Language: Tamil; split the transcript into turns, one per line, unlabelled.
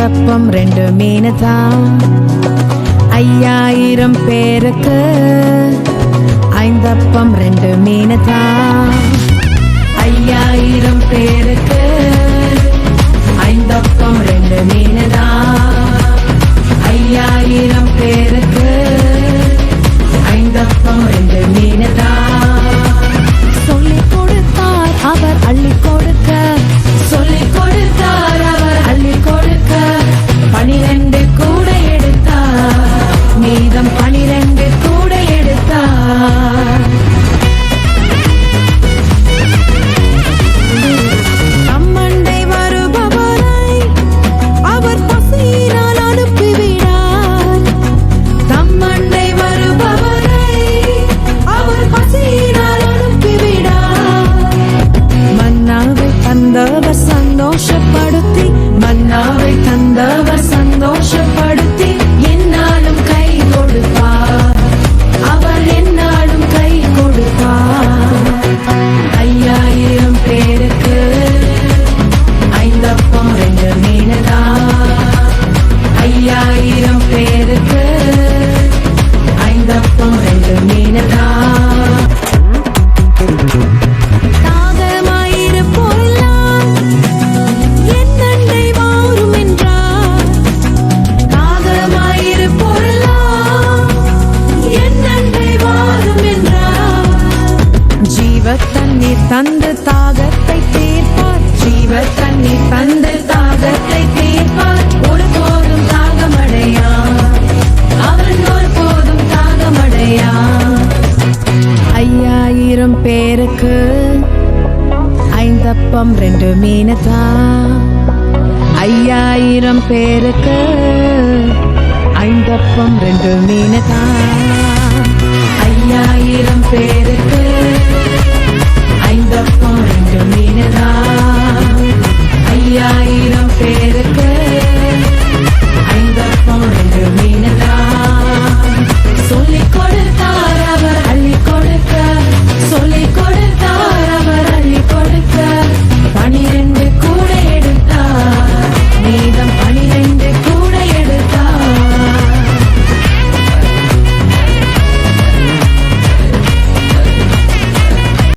ஐந்தப்பம் 2 மீனுதான் 5000 பேருக்கு. ஐந்தப்பம் 2 மீனுதான் 5000 பேருக்கு. ஐந்தப்பம் 2 மீனுதான் 5000 பேருக்கு. ஐந்தப்பம் 2 மீனுதான். சொல்லிக் கொடுத்தார் அவர் அள்ளி கொடுக்க. சொல்லிக் கொடுத்தார் அவர் அள்ளி கொடுக்க. 12 கூட எடுத்தார். மீதம் 12 கூட எடுத்தார். அம்மண்டை வருபவரை அவர் பசியினால் அனுப்பிவிடார். தம்மண்டை வருபவரை அவர் பசியினால் அனுப்பிவிடார். மன்னாவை தந்தவர் சந்தோஷப்படுத்தி. மன்னாவை தந்தவர் சந்தோஷப்படுத்தி என்னாலும் கை கொடுப்பார். அவர் என்னாலும் கை கொடுப்பார். 5000 பேருக்கு. ஐந்தப்பம் 2 மீனுதான் 5000 பேருக்கு. ஐந்தப்பம் 2 மீனுதான். தாகமாயிருப்போரெல்லாம் என் அண்டை வாரும் என்றார். தாகமாயிருப்போரெல்லாம் என் அண்டை வாரும் என்றார். ஜீவ தண்ணீர் தந்து தாகத்தை தீர்ப்பார். ஜீவ தண்ணீர் தந்து தாகத்தை தீர்ப்பார். ஒருபோதும் தாகமடையார். அவன் ஒருபோதும் தாகமடையார். 5000 பேருக்கு. ஐந்தப்பம் 2 மீனுதான் 5000 பேருக்கு. ஐந்தப்பம் 2 மீனுதான் 5000 பேருக்கு.